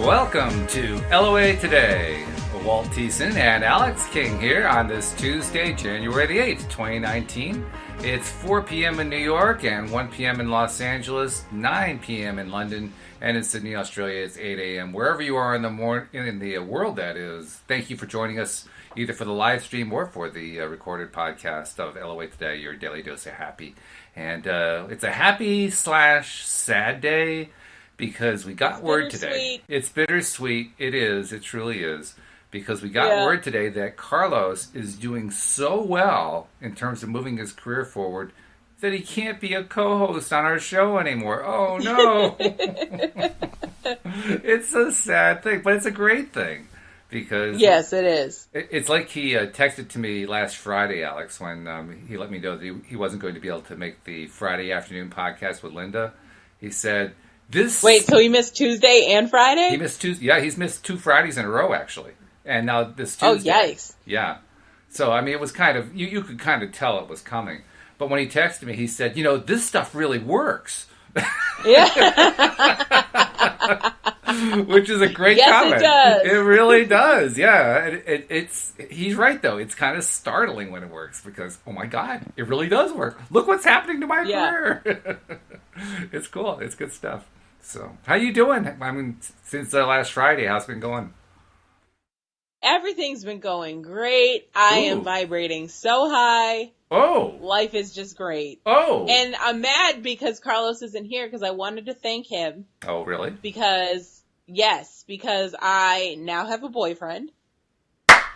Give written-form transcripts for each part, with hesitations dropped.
Welcome to LOA Today. Walt Thiessen and Alex King here on this Tuesday, January the 8th, 2019. It's 4 p.m. in New York and 1 p.m. in Los Angeles, 9 p.m. in London, and in Sydney, Australia, it's 8 a.m. Wherever you are in the world, that is. Thank you for joining us either for the live stream or for the recorded podcast of LOA Today, your daily dose of happy. And it's a happy/sad day because we got word today. It's bittersweet. It is. It truly is. Because we got word today that Carlos is doing so well in terms of moving his career forward that he can't be a co-host on our show anymore. Oh, no. It's a sad thing, but it's a great thing. Because yes, it is. It's like he texted to me last Friday, Alex, when he let me know that he wasn't going to be able to make the Friday afternoon podcast with Linda. He said, Wait, so he missed Tuesday and Friday? He missed Tuesday. Yeah, he's missed 2 Fridays in a row, actually. And now this Tuesday. Oh, yikes. Yeah. So, I mean, it was kind of, you could kind of tell it was coming. But when he texted me, he said, this stuff really works. Yeah. Which is a great comment. Yes, it does. It really does. Yeah. He's right, though. It's kind of startling when it works because, oh my God, it really does work. Look what's happening to my career. It's cool. It's good stuff. So, how you doing? I mean, since last Friday, how's it been going? Everything's been going great. I am vibrating so high. Oh. Life is just great. Oh. And I'm mad because Carlos isn't here because I wanted to thank him. Oh, really? Because I now have a boyfriend.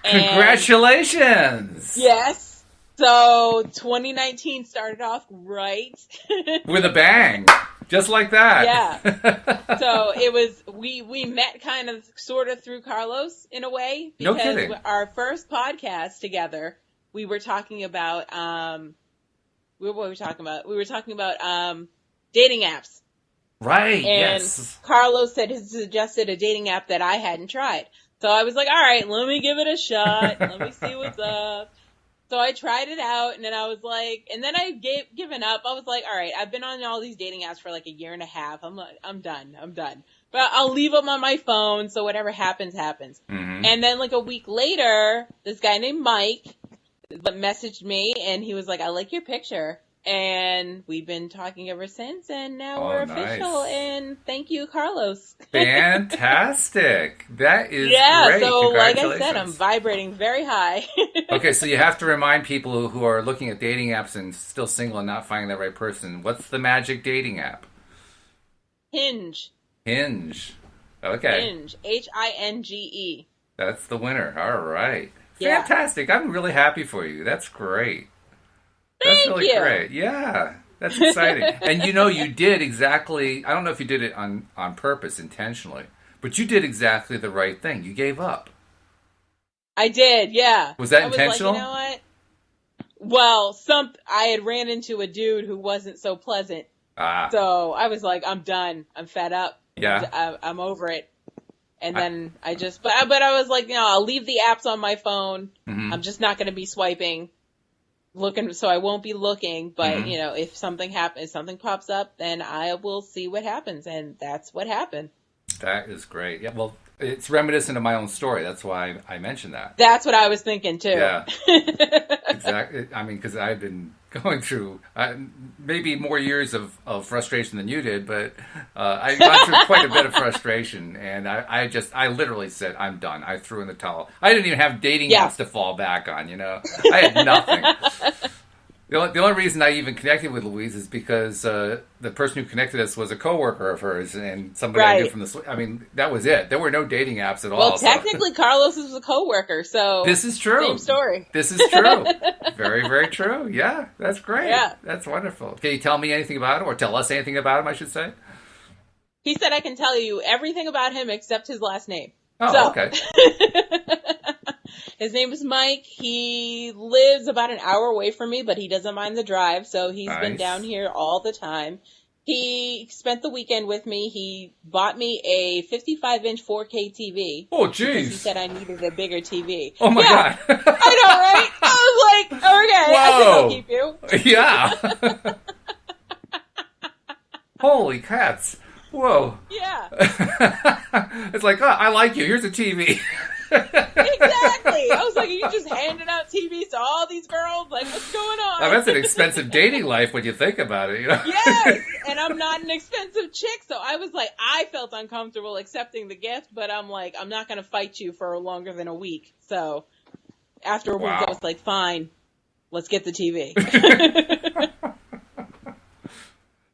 Congratulations! Yes. So 2019 started off right. With a bang. Just like that. Yeah. So it was, we met kind of sort of through Carlos in a way. No kidding. Because our first podcast together, we were talking about, what were we talking about? We were talking about dating apps. Right, and yes. Carlos had suggested a dating app that I hadn't tried. So I was like, all right, let me give it a shot. Let me see what's up. So I tried it out, and then I was like, and then I given up. I was like, all right, I've been on all these dating apps for like a year and a half. I'm done. But I'll leave them on my phone, so whatever happens, happens. Mm-hmm. And then like a week later, this guy named Mike messaged me, and he was like, I like your picture. And we've been talking ever since, and now we're official, and thank you, Carlos. Fantastic. That is great. So like I said, I'm vibrating very high. Okay, so you have to remind people who are looking at dating apps and still single and not finding the right person, what's the magic dating app? Hinge. Okay. Hinge. Hinge. That's the winner. All right. Yeah. Fantastic. I'm really happy for you. That's great. Thank That's really you. great. Yeah. That's exciting. And you did exactly, I don't know if you did it on purpose, intentionally, but you did exactly the right thing. You gave up. I did, yeah. Was that intentional? Like, you know what? Well, I had ran into a dude who wasn't so pleasant. So I was like, I'm done. I'm fed up. Yeah. I'm over it. And then I was like, I'll leave the apps on my phone. Mm-hmm. I'm just not going to be swiping. So I won't be looking, but mm-hmm. If something pops up, then I will see what happens, and that's what happened. That is great. Yeah, well, it's reminiscent of my own story. That's why I mentioned that. That's what I was thinking too. Yeah, exactly. I mean, because I've been going through maybe more years of frustration than you did, but I've gone through quite a bit of frustration, and I literally said, I'm done. I threw in the towel. I didn't even have dating apps to fall back on, I had nothing. The only reason I even connected with Louise is because the person who connected us was a coworker of hers and somebody I knew from the. I mean, that was it. There were no dating apps at all. Well, technically, Carlos was a coworker, so this is true. Same story. This is true. Very, very true. Yeah, that's great. Yeah, that's wonderful. Can you tell me anything about him, or tell us anything about him? I should say. He said I can tell you everything about him except his last name. Oh, okay. His name is Mike. He lives about an hour away from me, but he doesn't mind the drive, so he's been down here all the time. He spent the weekend with me. He bought me a 55-inch 4K TV. Oh, jeez. He said I needed a bigger TV. Oh, my God. I know, right? I was like, okay, I think I'll keep you. Yeah. Holy cats. Whoa. Yeah. It's like, oh, I like you. Here's a TV. Exactly. I was like, are you just handing out TVs to all these girls? Like, what's going on? Now, that's an expensive dating life when you think about it, you know? Yes, and I'm not an expensive chick, so I was like, I felt uncomfortable accepting the gift, but I'm like, I'm not going to fight you for longer than a week. So after a week, I was like, fine, let's get the TV.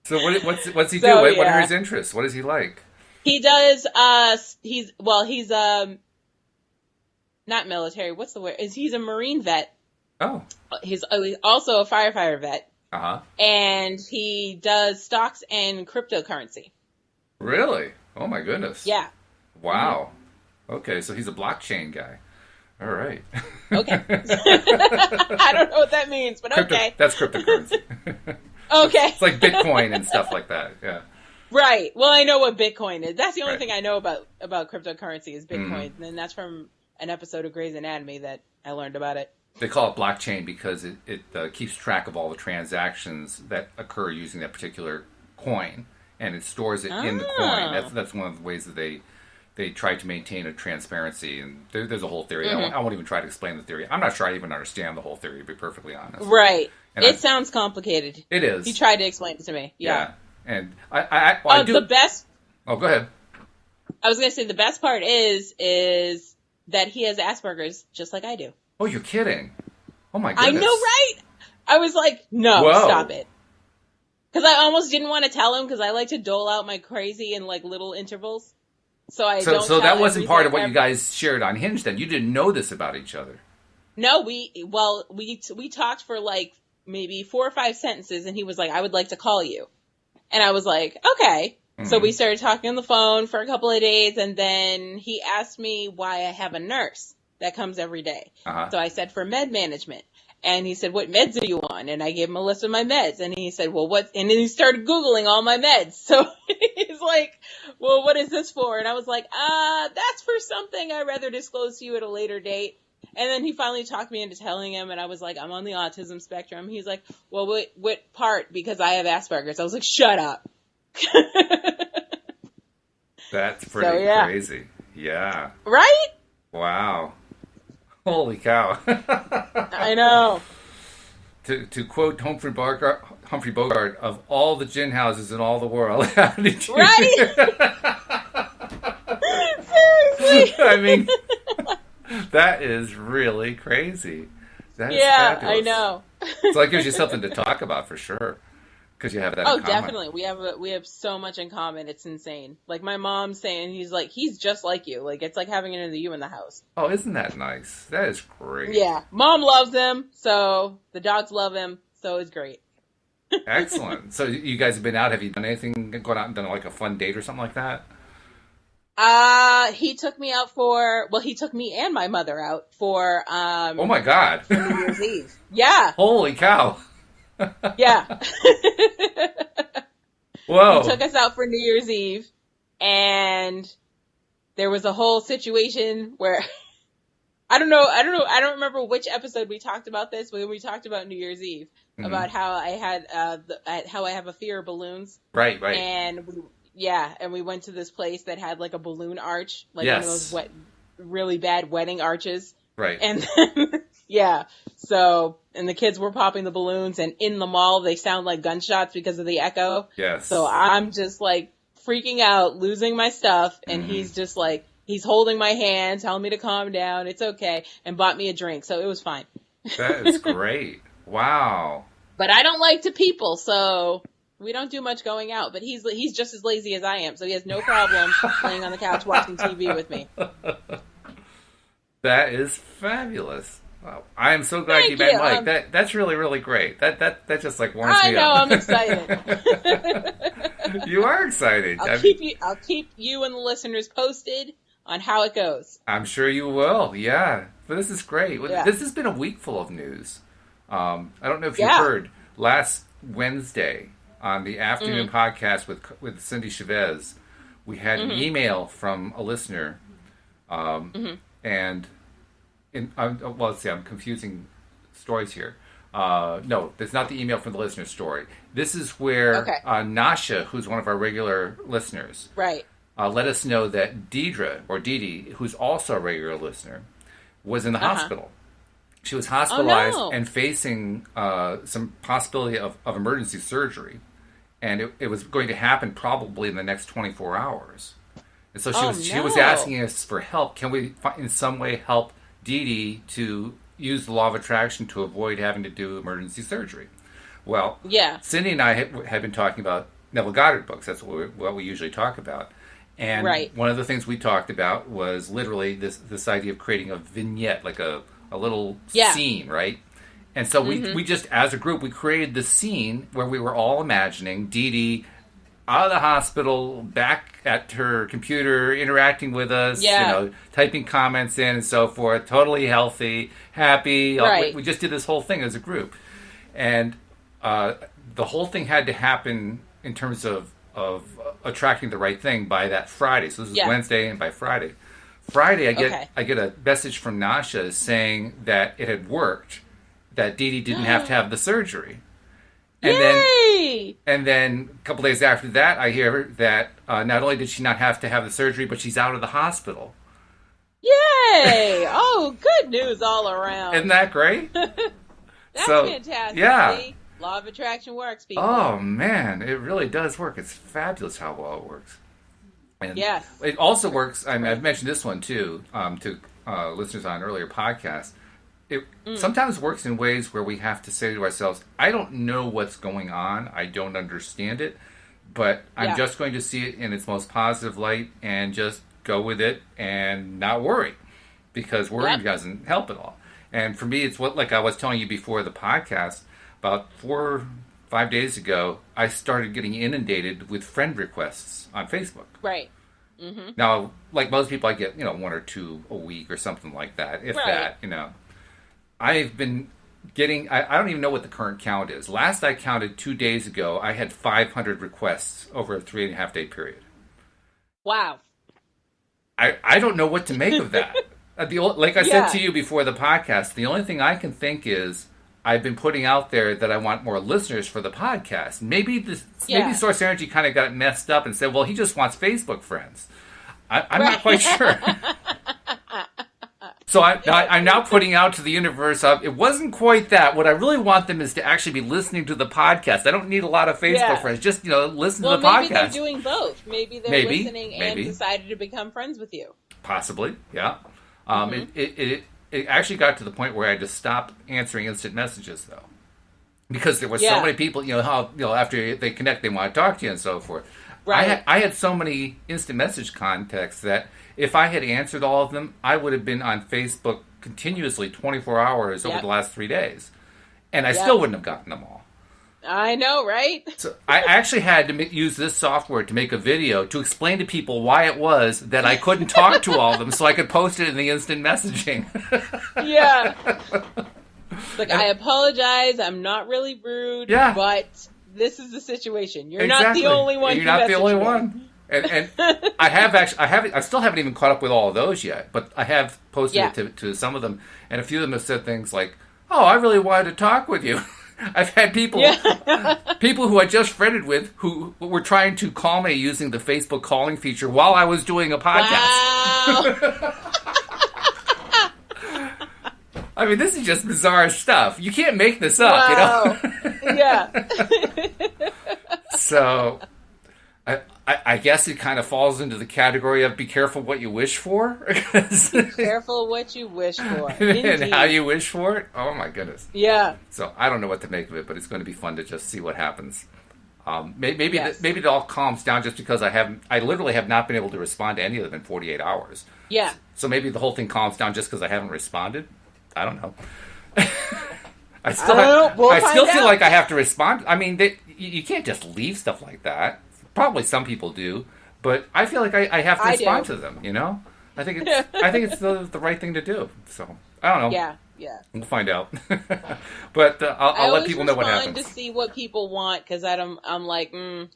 So what's he do? What are his interests? What is he like? He does. He's not military. What's the word? He's a Marine vet. Oh. He's also a firefighter vet. Uh-huh. And he does stocks and cryptocurrency. Really? Oh my goodness. Yeah. Wow. Mm-hmm. Okay, so he's a blockchain guy. All right. Okay. I don't know what that means, but okay. That's cryptocurrency. Okay. It's like Bitcoin and stuff like that. Yeah. Right. Well, I know what Bitcoin is. That's the only thing I know about cryptocurrency is Bitcoin. Mm-hmm. And that's from an episode of Grey's Anatomy that I learned about it. They call it blockchain because it keeps track of all the transactions that occur using that particular coin, and it stores it in the coin. That's one of the ways that they try to maintain a transparency. And there's a whole theory. Mm-hmm. I won't even try to explain the theory. I'm not sure I even understand the whole theory, to be perfectly honest. Right. And sounds complicated. It is. He tried to explain it to me. Yeah. And I do. The best. Oh, go ahead. I was going to say the best part is that he has Asperger's just like I do. Oh, you're kidding. Oh my goodness. I know, right? I was like, no, stop it. Because I almost didn't want to tell him because I like to dole out my crazy in like little intervals. So So that wasn't part of what you guys shared on Hinge then. You didn't know this about each other. No, we talked for like maybe 4 or 5 sentences and he was like, I would like to call you. And I was like, okay. Mm-hmm. So we started talking on the phone for a couple of days and then he asked me why I have a nurse that comes every day. Uh-huh. So I said for med management. And he said, what meds are you on? And I gave him a list of my meds. And he said, well, what? And then he started Googling all my meds. So he's like, well, what is this for? And I was like, that's for something I'd rather disclose to you at a later date. And then he finally talked me into telling him. And I was like, I'm on the autism spectrum. He's like, well, what part? Because I have Asperger's. I was like, shut up. That's pretty crazy. Yeah. Right? Wow. Holy cow. I know. To quote Humphrey Bogart, of all the gin houses in all the world, how did you... Right? Seriously? I mean, that is really crazy. That is fabulous. I know. So that gives you something to talk about for sure. Because you have that in common. Definitely. We have so much in common. It's insane. Like my mom's saying, he's just like you. Like it's like having another you in the house. Oh, isn't that nice? That is great. Yeah. Mom loves him, so the dogs love him, so it's great. Excellent. So you guys have been out. Have you done anything, gone out and done like a fun date or something like that? He took me out he took me and my mother out for, oh my God. For New Year's Eve. Yeah. Holy cow. Yeah. Whoa. He took us out for New Year's Eve and there was a whole situation where I don't remember which episode we talked about this, but we talked about New Year's Eve, mm-hmm. about how I had how I have a fear of balloons. Right. And we went to this place that had like a balloon arch, like one of those really bad wedding arches. Right. And then, so, and the kids were popping the balloons and in the mall, they sound like gunshots because of the echo. Yes. So I'm just like freaking out, losing my stuff. And mm-hmm. he's just like, he's holding my hand, telling me to calm down. It's okay. And bought me a drink. So it was fine. That is great. Wow. But I don't like to people. So we don't do much going out, but he's just as lazy as I am. So he has no problem laying on the couch watching TV with me. That is fabulous. Wow. I am so glad you met Mike. That's really, really great. That just like warms me up. I know, I'm excited. You are excited. I'll keep you and the listeners posted on how it goes. I'm sure you will. Yeah. But this is great. Yeah. This has been a week full of news. I don't know if you heard last Wednesday on the afternoon mm-hmm. podcast with Cindy Chavez, we had mm-hmm. an email from a listener. Mm-hmm. And let's see, I'm confusing stories here. No, that's not the email from the listener story. This is where Okay. Nasha, who's one of our regular listeners, Right. let us know that Deidre, or Dee Dee, who's also a regular listener, was in the hospital. She was hospitalized and facing some possibility of emergency surgery. And it was going to happen probably in the next 24 hours. And so she was asking us for help. Can we in some way help Dee Dee to use the law of attraction to avoid having to do emergency surgery? Well, Cindy and I had been talking about Neville Goddard books. That's what we usually talk about. And one of the things we talked about was literally this idea of creating a vignette, like a little scene, right? And so we just, as a group, we created the scene where we were all imagining Dee Dee out of the hospital, back at her computer, interacting with us, typing comments in and so forth, totally healthy, happy. Right. We just did this whole thing as a group. And the whole thing had to happen in terms of attracting the right thing by that Friday. So this is Wednesday, and by Friday, I get a message from Nasha saying that it had worked, that Dee Dee didn't have to have the surgery. And Yay! then a couple days after that, I hear that not only did she not have to have the surgery, but she's out of the hospital. Yay! Oh, good news all around. Isn't that great? That's fantastic. Yeah. See? Law of attraction works, people. Oh, man. It really does work. It's fabulous how well it works. And yes. It also works, I mean, I've mentioned this one, too, to listeners on earlier podcasts. It sometimes works in ways where we have to say to ourselves, I don't know what's going on. I don't understand it. But I'm just going to see it in its most positive light and just go with it and not worry. Because worrying doesn't help at all. And for me, it's like I was telling you before the podcast, about 4 or 5 days ago, I started getting inundated with friend requests on Facebook. Right. Mm-hmm. Now, like most people, I get, 1 or 2 a week or something like that, if that, I've been getting, I don't even know what the current count is. Last I counted 2 days ago, I had 500 requests over a 3.5 day period. Wow. I don't know what to make of that. Like I said to you before the podcast, the only thing I can think is I've been putting out there that I want more listeners for the podcast. Maybe Source Energy kind of got messed up and said, well, he just wants Facebook friends. I'm not quite sure. So I'm now putting out to the universe, it wasn't quite that. What I really want them is to actually be listening to the podcast. I don't need a lot of Facebook friends. Just, listen to the podcast. Maybe they're doing both. Maybe they're listening and decided to become friends with you. Possibly, yeah. It actually got to the point where I just stopped answering instant messages, though. Because there were so many people, after they connect, they want to talk to you and so forth. Right. I had so many instant message contacts that if I had answered all of them, I would have been on Facebook continuously 24 hours over the last 3 days. And I still wouldn't have gotten them all. I know, right? So I actually had to use this software to make a video to explain to people why it was that I couldn't talk to all of them so I could post it in the instant messaging. Yeah. Like, I apologize. I'm not really rude. Yeah. But this is the situation. You're not the only one. You're not the only one. And I still haven't even caught up with all of those yet, but I have posted it to some of them, and a few of them have said things like, "Oh, I really wanted to talk with you." I've had people who I just friended with who were trying to call me using the Facebook calling feature while I was doing a podcast. Wow. I mean, this is just bizarre stuff. You can't make this up, Yeah. So, I guess it kind of falls into the category of be careful what you wish for. Be careful what you wish for. And how you wish for it. Oh, my goodness. Yeah. So, I don't know what to make of it, but it's going to be fun to just see what happens. Maybe it all calms down just because I literally have not been able to respond to any of them in 48 hours. Yeah. So maybe the whole thing calms down just because I haven't responded. I don't know. I still feel like I have to respond. I mean, you can't just leave stuff like that. Probably some people do, but I feel like I have to respond to them. I think it's the right thing to do. So I don't know. Yeah. We'll find out. But I'll let people know what happens. I always respond to see what people want because I'm like,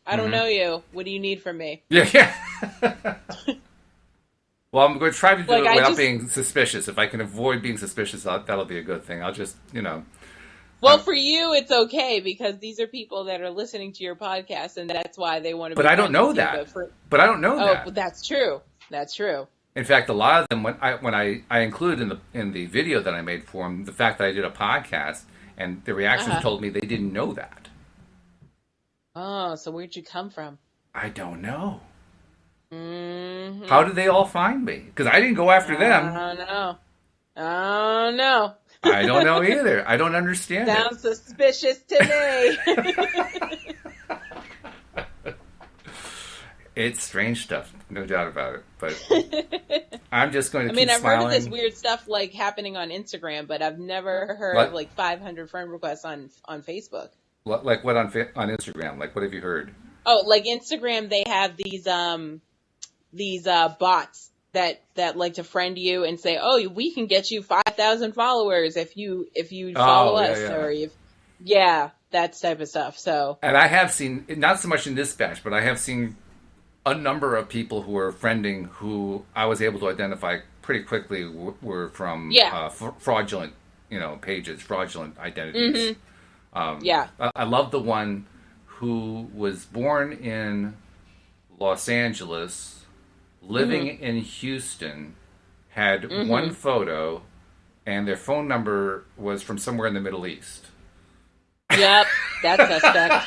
I don't know you. What do you need from me? Yeah. Well, I'm going to try to do it without being suspicious. If I can avoid being suspicious, that'll be a good thing. I'll just, Well, for you, it's okay because these are people that are listening to your podcast, and that's why they want to. But be I don't know friends with you, that. But I don't know that. Oh, that's true. That's true. In fact, a lot of them, when I included in the video that I made for them, the fact that I did a podcast, and the reactions told me they didn't know that. Oh, so where'd you come from? I don't know. Mm-hmm. How did they all find me? Because I didn't go after them. I don't know. Oh, no. I don't know either. I don't understand Sounds suspicious to me. It's strange stuff, no doubt about it. But I'm just going to keep smiling. I've heard of this weird stuff like happening on Instagram, but I've never heard of like 500 friend requests on Facebook. Like what on Instagram? Like what have you heard? Oh, like Instagram, they have these bots that like to friend you and say, "Oh, we can get you 5,000 followers if you follow us," or if that type of stuff. So, and I have seen, not so much in this batch, but I have seen a number of people who are friending who I was able to identify pretty quickly were from fraudulent, pages, fraudulent identities. Mm-hmm. I love the one who was born in Los Angeles, living in Houston, had one photo, and their phone number was from somewhere in the Middle East. Yep, that's suspect.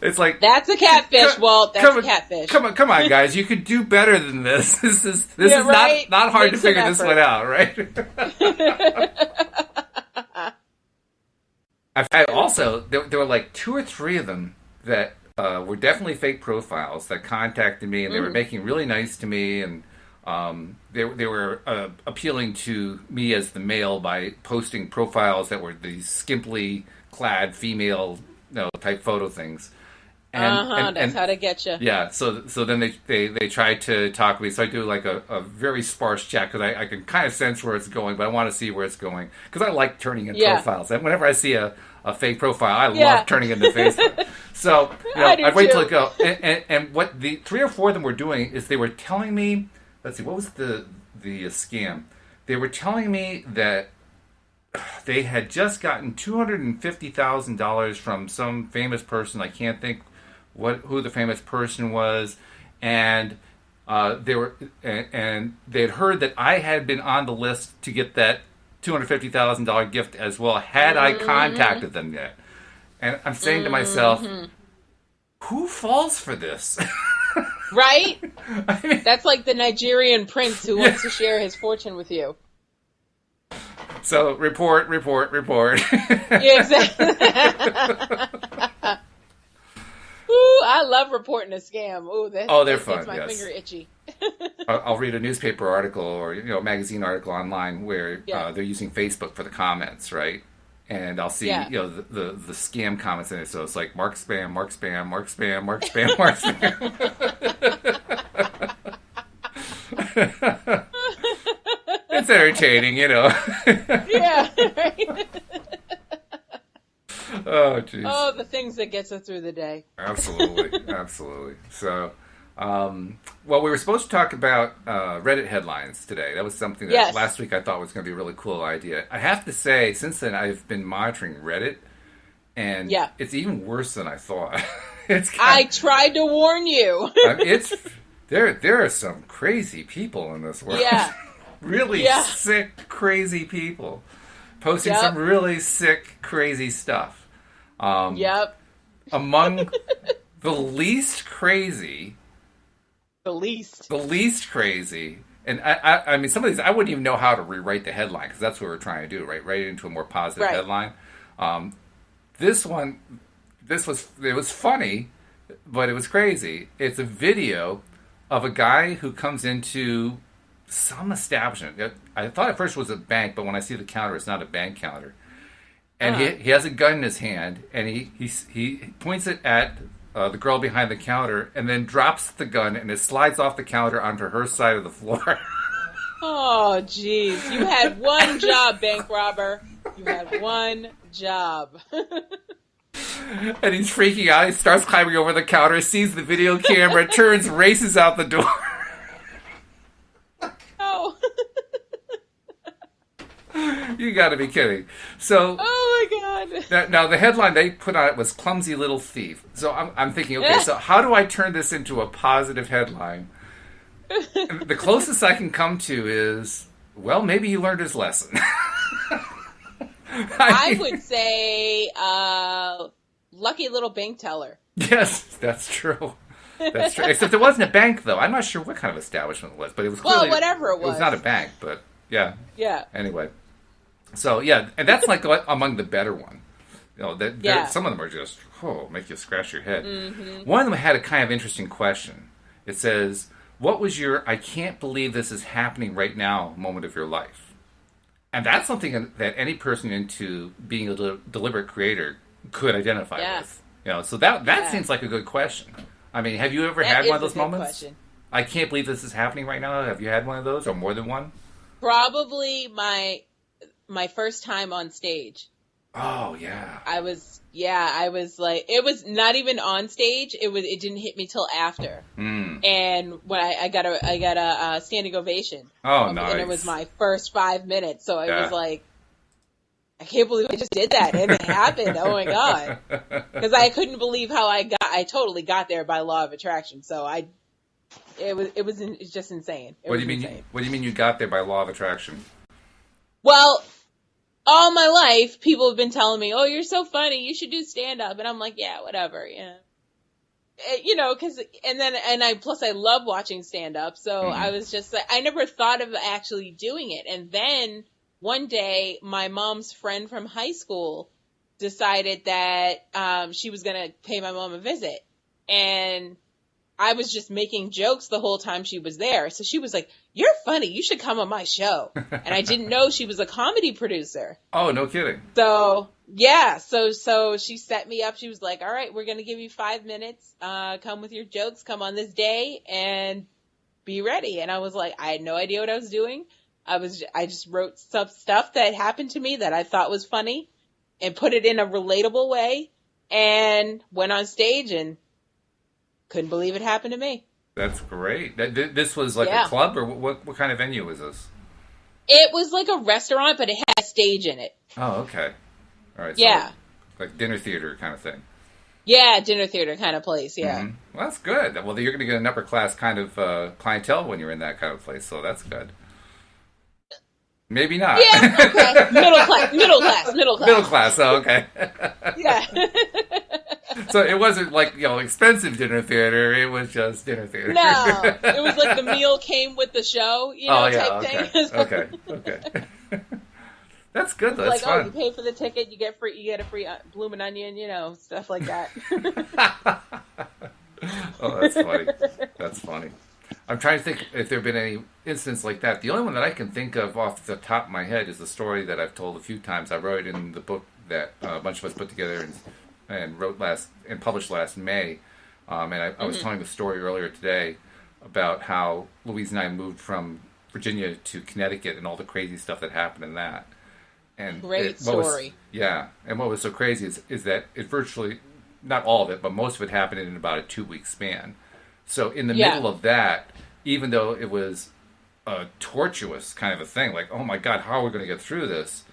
It's like that's a catfish, Walt. That's a catfish. Come on, guys! You could do better than this. This is right? not hard to figure this one out, right? I also there were like 2 or 3 of them that were definitely fake profiles that contacted me, and they were making really nice to me, and they were appealing to me as the male by posting profiles that were these skimpily clad female type photo things. And that's how to get you. Yeah, so then they tried to talk to me. So I do like a very sparse chat because I can kind of sense where it's going, but I want to see where it's going because I like turning in profiles. And whenever I see a fake profile, I love turning into Facebook. So I'd wait till it go. And what the 3 or 4 of them were doing is they were telling me, let's see, what was the scam? They were telling me that they had just gotten $250,000 from some famous person. I can't think who the famous person was, and they had heard that I had been on the list to get that $250,000 gift as well. Had I contacted them yet? And I'm saying to myself, who falls for this? Right? I mean, that's like the Nigerian prince who wants to share his fortune with you. So report. Yeah, exactly. Ooh, I love reporting a scam. Ooh, they're fun. Makes my finger itchy. I'll read a newspaper article or magazine article online where they're using Facebook for the comments, right? And I'll see the scam comments in it. So it's like Mark spam, Mark spam, Mark spam, Mark spam, Mark spam. It's entertaining, Yeah. Right? Oh, jeez. Oh, the things that gets us through the day. Absolutely. So, we were supposed to talk about Reddit headlines today. That was something that last week I thought was going to be a really cool idea. I have to say, since then I've been monitoring Reddit, and it's even worse than I thought. I tried to warn you. There are some crazy people in this world. Yeah. Really sick, crazy people posting some really sick, crazy stuff. Among the least crazy. The least crazy. And I mean, some of these, I wouldn't even know how to rewrite the headline because that's what we're trying to do, right? Write it into a more positive headline. This one, it was funny, but it was crazy. It's a video of a guy who comes into some establishment. I thought at first it was a bank, but when I see the counter, it's not a bank counter. And he has a gun in his hand, and he points it at the girl behind the counter, and then drops the gun, and it slides off the counter onto her side of the floor. Oh, jeez. You had one job, bank robber. You had one job. And he's freaking out. He starts climbing over the counter, sees the video camera, turns, races out the door. Oh. You got to be kidding. So, oh my God. now the headline they put on it was "Clumsy Little Thief." So I'm thinking, okay, so how do I turn this into a positive headline? The closest I can come to is, well, maybe he learned his lesson. I would say, lucky little bank teller. Yes, that's true. That's true. Except it wasn't a bank, though. I'm not sure what kind of establishment it was, but it was clearly... Well, whatever it was. It was not a bank, but yeah. Yeah. Anyway. So, yeah, and that's like among the better one. You know, some of them are just, make you scratch your head. Mm-hmm. One of them had a kind of interesting question. It says, what was your I can't believe this is happening right now moment of your life? And that's something that any person into being a deliberate creator could identify with. You know, so that seems like a good question. I mean, have you ever had one of those moments? Question. I can't believe this is happening right now. Have you had one of those, or more than one? Probably my first time on stage. Oh yeah. I was like, it was not even on stage. It didn't hit me till after. And when I got a standing ovation. Oh, nice. And it was my first 5 minutes, so I was like, I can't believe I just did that, and it happened. Oh my God. Because I couldn't believe how I totally got there by law of attraction. So it's just insane. What do you mean? What do you mean you got there by law of attraction? Well, all my life, people have been telling me, "Oh, you're so funny. You should do stand up." And I'm like, "Yeah, whatever." Yeah. You know, plus I love watching stand up. So I was just like, I never thought of actually doing it. And then one day, my mom's friend from high school decided that she was going to pay my mom a visit. And I was just making jokes the whole time she was there. So she was like, "You're funny. You should come on my show." And I didn't know she was a comedy producer. Oh, no kidding. So, yeah. So she set me up. She was like, "All right, we're going to give you 5 minutes. Come with your jokes. Come on this day and be ready." And I was like, I had no idea what I was doing. I just wrote stuff that happened to me that I thought was funny and put it in a relatable way and went on stage and couldn't believe it happened to me. That's great. This was like a club, or what kind of venue was this? It was like a restaurant, but it had a stage in it. Oh, okay. All right. Yeah. So like dinner theater kind of thing. Yeah, dinner theater kind of place, yeah. Mm-hmm. Well, that's good. Well, you're going to get an upper class kind of clientele when you're in that kind of place, so that's good. Maybe not. Yeah, okay. Middle class. Middle class, oh, okay. Yeah. So it wasn't like, expensive dinner theater, it was just dinner theater. No, it was like the meal came with the show, type thing. Okay. That's good though, that's like, fun. You pay for the ticket, you get a free bloomin' onion, stuff like that. Oh, that's funny. I'm trying to think if there have been any incidents like that. The only one that I can think of off the top of my head is the story that I've told a few times. I wrote it in the book that a bunch of us put together and published last May. And I was telling the story earlier today about how Louise and I moved from Virginia to Connecticut and all the crazy stuff that happened in that. And Great story. And what was so crazy is that it virtually, not all of it, but most of it happened in about a 2-week span. So in the middle of that, even though it was a tortuous kind of a thing, like, oh my God, how are we going to get through this?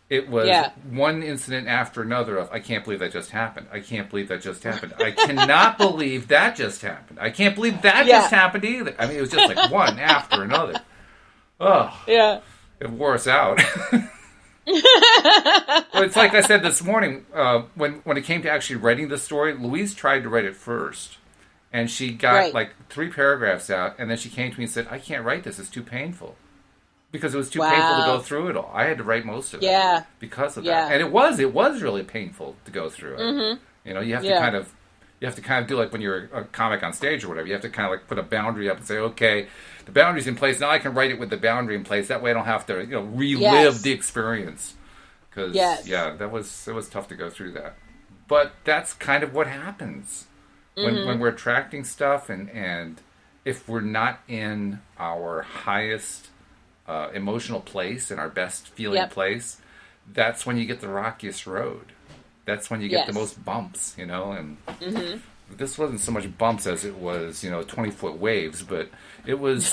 It was one incident after another of, I can't believe that just happened. I can't believe that just happened. I cannot believe that just happened. I can't believe that just happened either. I mean, it was just like one after another. Oh, yeah. It wore us out. Well, it's like I said this morning, when it came to actually writing the story, Louise tried to write it first. And she got like 3 paragraphs out, and then she came to me and said, "I can't write this. It's too painful." Because it was too painful to go through it all. I had to write most of it because of that. And it was really painful to go through it. Mm-hmm. You have to kind of do like when you're a comic on stage or whatever. You have to kind of like put a boundary up and say, okay, the boundary's in place. Now I can write it with the boundary in place. That way I don't have to relive the experience. Because it was tough to go through that. But that's kind of what happens. When we're attracting stuff, and if we're not in our highest emotional place and our best feeling place, that's when you get the rockiest road. That's when you get the most bumps, and this wasn't so much bumps as it was, 20-foot waves, but it was...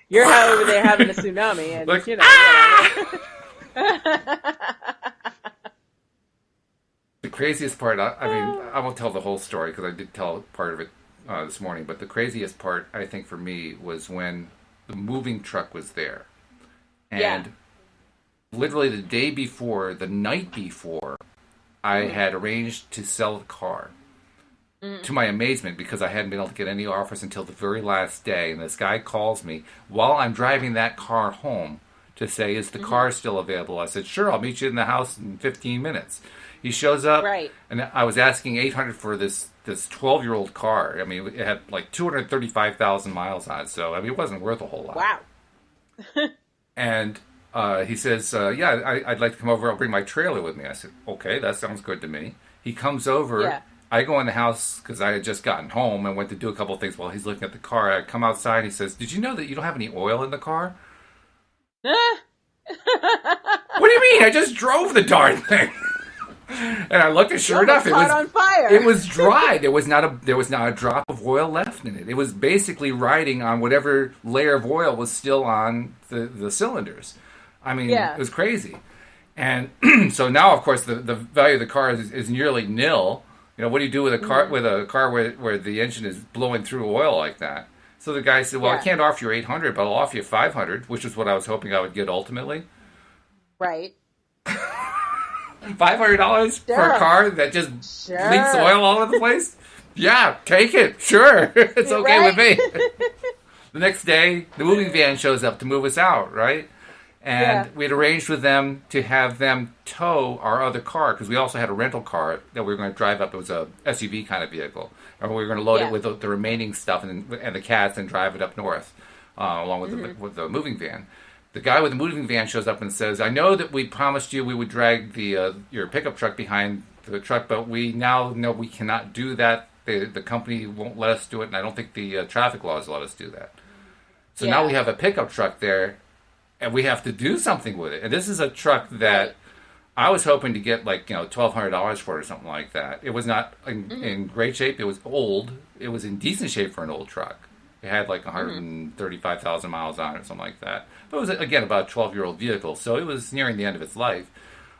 You're over there having a tsunami, and Like, whatever. the craziest part, I mean, I won't tell the whole story because I did tell part of it this morning, but the craziest part, I think, for me was when the moving truck was there. And literally the day before, the night before, I had arranged to sell the car. To my amazement, because I hadn't been able to get any offers until the very last day. And this guy calls me while I'm driving that car home to say, is the car still available? I said, sure, I'll meet you in the house in 15 minutes. He shows up, and I was asking $800 for this 12-year-old car. I mean, it had like 235,000 miles on it, so I mean, it wasn't worth a whole lot. Wow. And he says, I'd like to come over. I'll bring my trailer with me. I said, okay, that sounds good to me. He comes over. Yeah. I go in the house because I had just gotten home and went to do a couple of things while he's looking at the car. I come outside and he says, did you know that you don't have any oil in the car? What do you mean? I just drove the darn thing. And I looked, and sure enough, it was on fire. It was dry. There was not a drop of oil left in it. It was basically riding on whatever layer of oil was still on the cylinders. I mean, it was crazy. And so now, of course, the value of the car is nearly nil. You know, what do you do with a car where the engine is blowing through oil like that? So the guy said, well, I can't offer you $800, but I'll offer you $500, which is what I was hoping I would get ultimately. Right. $500 for a car that just leaks oil all over the place? Yeah, take it. Sure. It's okay with me. The next day, the moving van shows up to move us out, right? And we had arranged with them to have them tow our other car, because we also had a rental car that we were going to drive up. It was a SUV kind of vehicle. And we were going to load it with the remaining stuff and the cats and drive it up north, along with the moving van. The guy with the moving van shows up and says, I know that we promised you we would drag your pickup truck behind the truck, but we now know we cannot do that. The company won't let us do it, and I don't think the traffic laws let us do that. So now we have a pickup truck there, and we have to do something with it. And this is a truck that I was hoping to get like, $1,200 for it or something like that. It was not in great shape. It was old. It was in decent shape for an old truck. It had like 135,000 miles on it or something like that. But it was, again, about a 12-year-old vehicle. So it was nearing the end of its life.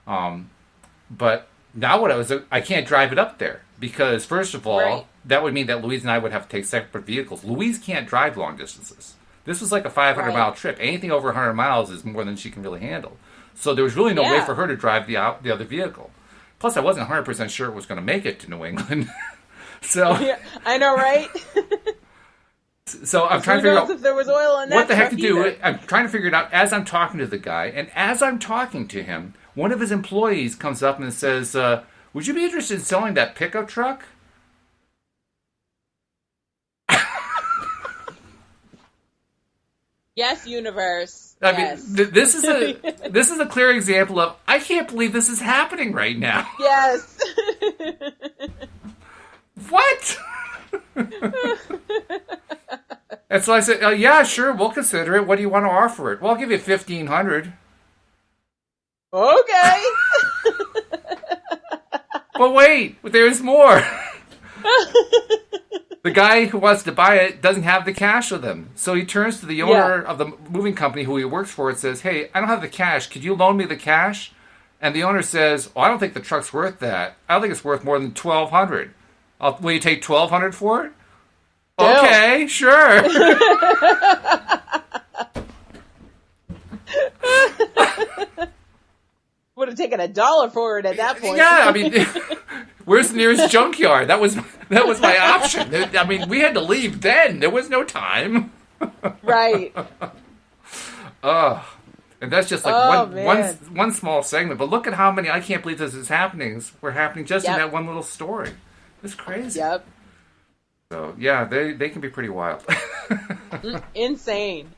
But now I can't drive it up there. Because, first of all, that would mean that Louise and I would have to take separate vehicles. Louise can't drive long distances. This was like a 500-mile trip. Anything over 100 miles is more than she can really handle. So there was really no way for her to drive the other vehicle. Plus, I wasn't 100% sure it was going to make it to New England. So I know, right? So I'm trying to figure out if there was oil in that what the heck to do. Either. I'm trying to figure it out as I'm talking to the guy. And as I'm talking to him, one of his employees comes up and says, would you be interested in selling that pickup truck? Yes, universe. I mean, this is a clear example of, I can't believe this is happening right now. Yes. What? And so I said, yeah, sure, we'll consider it. What do you want to offer it? Well, I'll give you $1,500. Okay. But wait, there's more. The guy who wants to buy it doesn't have the cash with him. So he turns to the owner of the moving company who he works for and says, hey, I don't have the cash. Could you loan me the cash? And the owner says, I don't think the truck's worth that. I don't think it's worth more than $1,200. Will you take $1,200 for it? Deal. Okay, sure. Would have taken $1 for it at that point. Yeah, I mean, where's the nearest junkyard? That was my option. I mean, we had to leave then. There was no time. Right. And that's just like one small segment. But look at how many, I can't believe this is happening. We're happening just in that one little story. It's crazy. Yep. So, yeah, they can be pretty wild. Insane.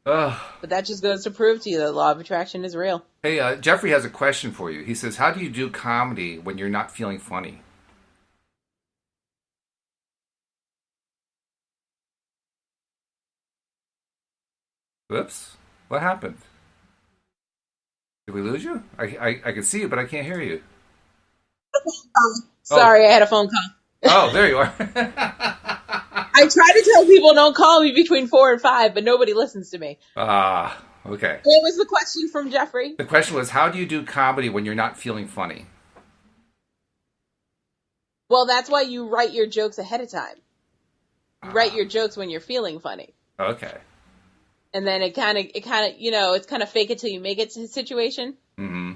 But that just goes to prove to you that the law of attraction is real. Hey, Jeffrey has a question for you. He says, how do you do comedy when you're not feeling funny? Whoops. What happened? Did we lose you? I can see you, but I can't hear you. Sorry, I had a phone call. Oh, there you are. I try to tell people don't call me between 4 and 5, but nobody listens to me. Okay. What was the question from Jeffrey? The question was, how do you do comedy when you're not feeling funny? Well, that's why you write your jokes ahead of time. You write your jokes when you're feeling funny. Okay. And then it kind of, it's kind of fake it till you make it to the situation. Mm-hmm.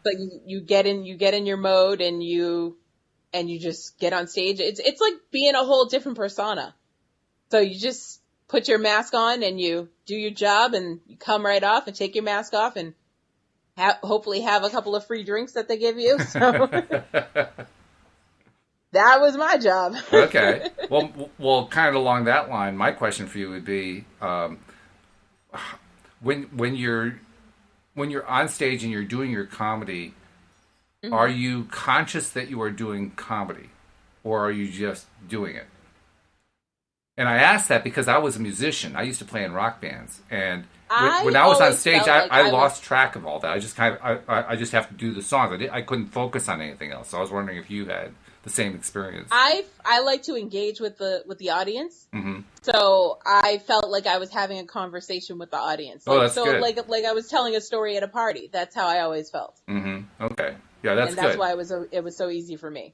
But you get in your mode and you just get on stage. It's like being a whole different persona. So you just put your mask on and you do your job and you come right off and take your mask off and hopefully have a couple of free drinks that they give you. So that was my job. Okay. Well, kind of along that line, my question for you would be, when you're on stage and you're doing your comedy, mm-hmm. are you conscious that you are doing comedy, or are you just doing it? And I asked that because I was a musician. I used to play in rock bands, and when I was on stage, I lost track of all that. I just I just have to do the songs. I couldn't focus on anything else. So I was wondering if you had the same experience. I like to engage with the audience. Mm-hmm. So I felt like I was having a conversation with the audience. That's good. Like I was telling a story at a party. That's how I always felt. Mm-hmm. Okay. Yeah, that's good. And that's why it was so easy for me.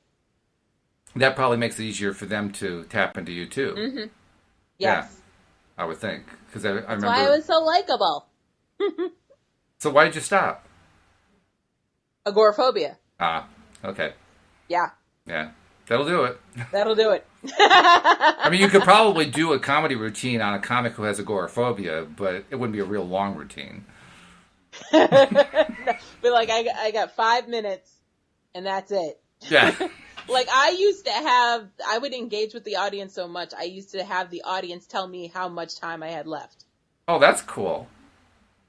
That probably makes it easier for them to tap into you too. Mm-hmm. Yes. Yeah, I would think, because I remember. That's why I was so likable. So why did you stop? Agoraphobia. Okay. Yeah. Yeah, that'll do it. That'll do it. I mean, you could probably do a comedy routine on a comic who has agoraphobia, but it wouldn't be a real long routine. But like, I got 5 minutes, and that's it. Yeah. Like, I would engage with the audience so much, I used to have the audience tell me how much time I had left. Oh, that's cool.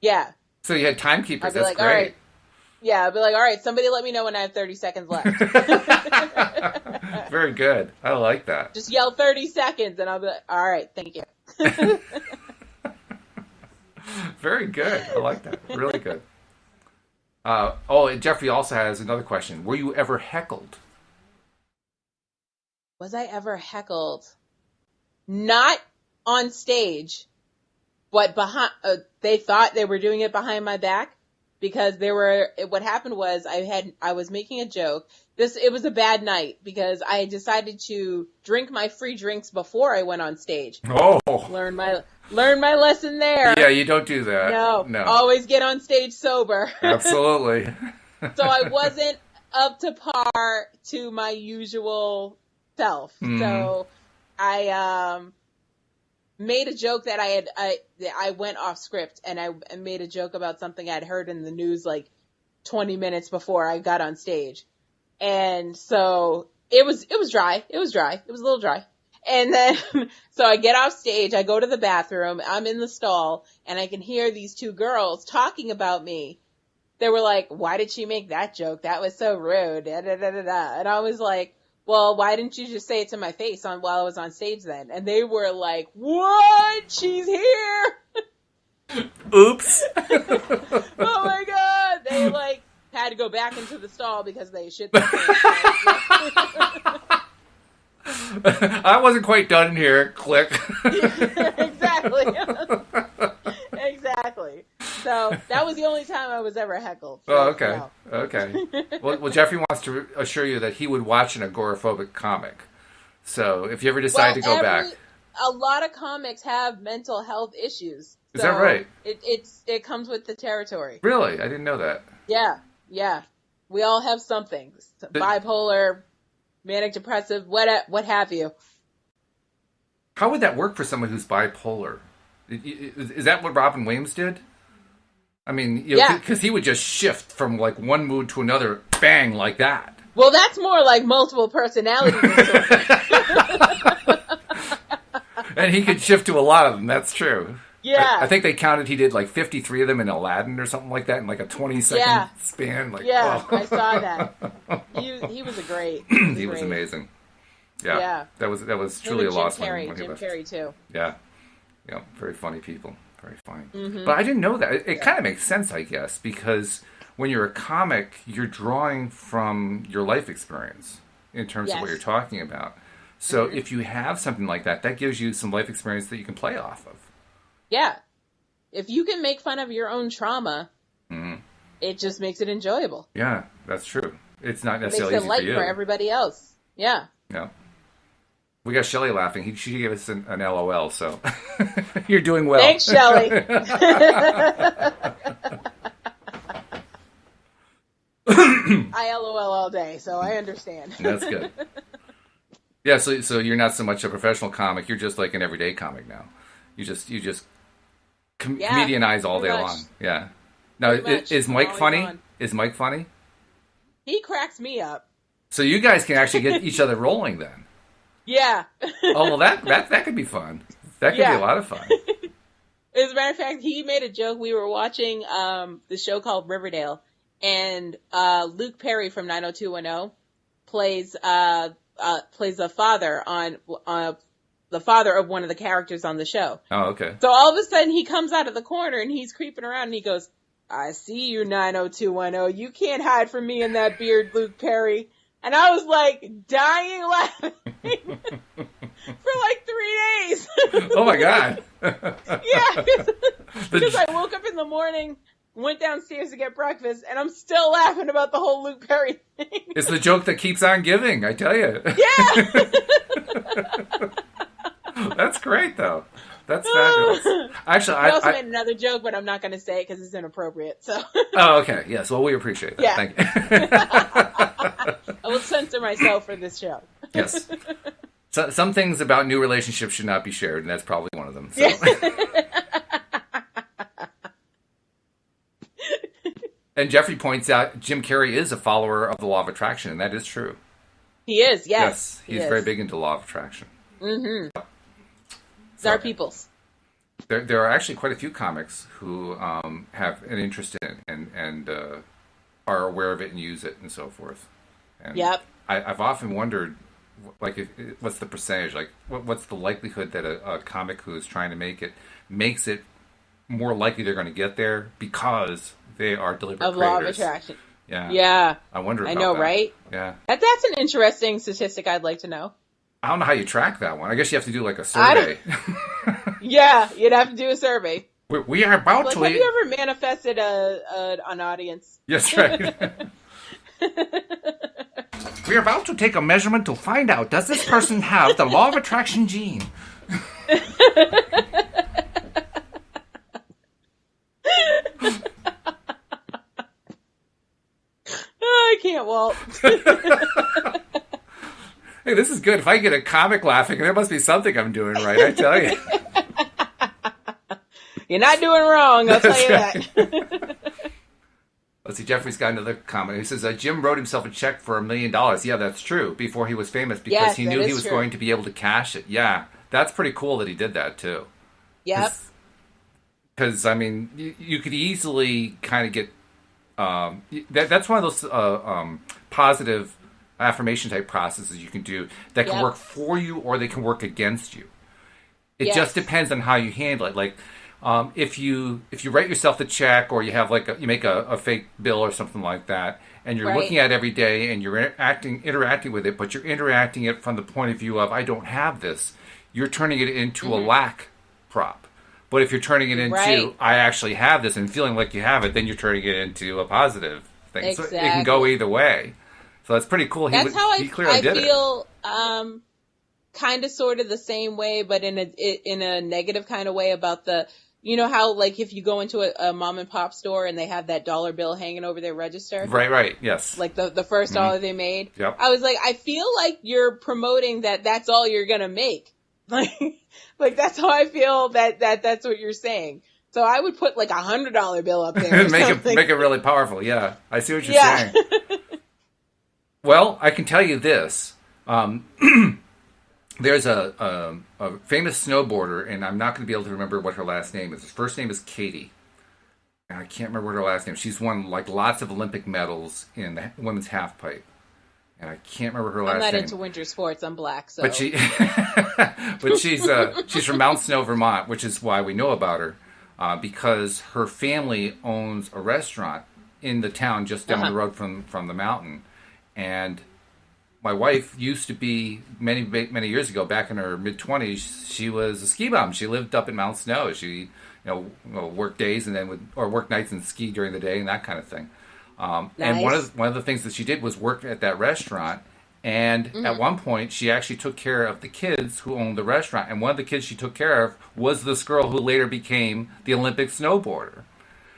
Yeah. So you had timekeepers, I'd be that's like, great. All right. Yeah, I'd be like, all right, somebody let me know when I have 30 seconds left. Very good. I like that. Just yell 30 seconds, and I'll be like, all right, thank you. Very good. I like that. Really good. Jeffrey also has another question. Were you ever heckled? Was I ever heckled? Not on stage, but behind. They thought they were doing it behind my back, because what happened was I was making a joke. It was a bad night because I had decided to drink my free drinks before I went on stage. Oh. Learn my lesson there. Yeah, you don't do that. No. Always get on stage sober. Absolutely. So I wasn't up to par to my usual self. Mm. So I made a joke that I went off script, and I made a joke about something I'd heard in the news like 20 minutes before I got on stage. And so it was dry. It was a little dry. And then, so I get off stage, I go to the bathroom, I'm in the stall, and I can hear these two girls talking about me. They were like, why did she make that joke? That was so rude. Da, da, da, da, da. And I was like, well, why didn't you just say it to my face while I was on stage then? And they were like, what? She's here. Oops. Oh my God. They like had to go back into the stall because they shit their pants. I wasn't quite done in here. Click. Yeah, exactly. Exactly. So that was the only time I was ever heckled. So, oh, okay. No. Okay. Well, Jeffrey wants to assure you that he would watch an agoraphobic comic. So if you ever decide to go back. A lot of comics have mental health issues. Is that right? It comes with the territory. Really? I didn't know that. Yeah. We all have something. Bipolar, manic depressive, what have you. How would that work for someone who's bipolar? Is that what Robin Williams did? I mean, because he would just shift from like one mood to another, bang, like that. Well, that's more like multiple personality disorder. And he could shift to a lot of them, that's true. Yeah. I think they counted he did like 53 of them in Aladdin or something like that in like a 20-second span. Like, yeah, oh. I saw that. He was a great. He was amazing. Yeah. That was truly a loss when he left. Jim Carrey too. Yeah. Yeah, very funny people. Very funny. Mm-hmm. But I didn't know that. It kind of makes sense, I guess, because when you're a comic, you're drawing from your life experience in terms of what you're talking about. So if you have something like that, that gives you some life experience that you can play off of. Yeah. If you can make fun of your own trauma, it just makes it enjoyable. Yeah, that's true. It's not It makes necessarily it easy light for you. for everybody else. Yeah. Yeah. We got Shelly laughing. She gave us an LOL, so you're doing well. Thanks, Shelly. I LOL all day, so I understand. That's good. Yeah, so you're not so much a professional comic. You're just like an everyday comic now. You just comedianize all day long. Yeah. Now, is Mike funny? Is Mike funny? He cracks me up. So you guys can actually get each other rolling then. Yeah. Oh, well, that could be fun. That could be a lot of fun. As a matter of fact, he made a joke. We were watching the show called Riverdale, and Luke Perry from 90210 plays the father on the father of one of the characters on the show. Oh, okay. So all of a sudden he comes out of the corner and he's creeping around and he goes, "I see you, 90210. You can't hide from me in that beard, Luke Perry." And I was like dying laughing for like 3 days. Oh my God. Yeah, because I woke up in the morning, went downstairs to get breakfast, and I'm still laughing about the whole Luke Perry thing. It's the joke that keeps on giving, I tell you. Yeah. That's great, though. That's fabulous. Actually, I also made another joke, but I'm not going to say it because it's inappropriate. So. Oh, okay. Yes. Well, we appreciate that. Yeah. Thank you. I will censor myself for this show. Yes. So, some things about new relationships should not be shared, and that's probably one of them. So. And Jeffrey points out Jim Carrey is a follower of the law of attraction, and that is true. He is, yes. Yes, he's very big into law of attraction. Mm-hmm. It's our peoples. There are actually quite a few comics who have an interest in it and are aware of it and use it and so forth. And yep. I've often wondered, like, what's the percentage? Like, what's the likelihood that a comic who is trying to make it makes it more likely they're going to get there because they are deliberate of creators. Law of attraction. Yeah. Yeah. I wonder about I know, that. right? Yeah. That's an interesting statistic I'd like to know. I don't know how you track that one. I guess you have to do like a survey. Yeah, you'd have to do a survey. We are about to... Have you ever manifested an audience? Yes, right. We are about to take a measurement to find out, does this person have the law of attraction gene? I can't, Walt. Hey, this is good. If I get a comic laughing, there must be something I'm doing right, I tell you. You're not doing wrong, I'll tell you that. Let's see, Jeffrey's got another comment. He says, Jim wrote himself a check for $1 million. Yeah, that's true. Before he was famous, because he knew he was going to be able to cash it. Yeah, that's pretty cool that he did that, too. Yep. Because, I mean, you could easily kind of get... that's one of those positive affirmation type processes you can do that can work for you or they can work against you. It just depends on how you handle it. Like, if you write yourself the check or you have you make a fake bill or something like that, and you're looking at it every day and you're interacting with it, but you're interacting it from the point of view of, I don't have this, you're turning it into a lack prop. But if you're turning it into, I actually have this and feeling like you have it, then you're turning it into a positive thing. Exactly. So it can go either way. So that's pretty cool. That's how I feel. It. Kind of, sort of the same way, but in a negative kind of way about the, you know how like if you go into a mom and pop store and they have that dollar bill hanging over their register, right, yes, like the first dollar they made. Yep. I was like, I feel like you're promoting that's all you're gonna make, like that's how I feel that's what you're saying. So I would put like $100 bill up there, make it really powerful. Yeah, I see what you're saying. Well, I can tell you this. There's a famous snowboarder, and I'm not going to be able to remember what her last name is. Her first name is Katie, and I can't remember what her last name is. She's won like lots of Olympic medals in the women's half pipe, and I can't remember her last name. I'm not into winter sports. I'm black, so. But she's from Mount Snow, Vermont, which is why we know about her, because her family owns a restaurant in the town just down the road from the mountain, and my wife used to be many years ago, back in her mid-20s. She was a ski bum. She lived up in Mount Snow. She worked days and then work nights and ski during the day and that kind of thing. Nice. And one of the things that she did was work at that restaurant. And at one point, she actually took care of the kids who owned the restaurant. And one of the kids she took care of was this girl who later became the Olympic snowboarder.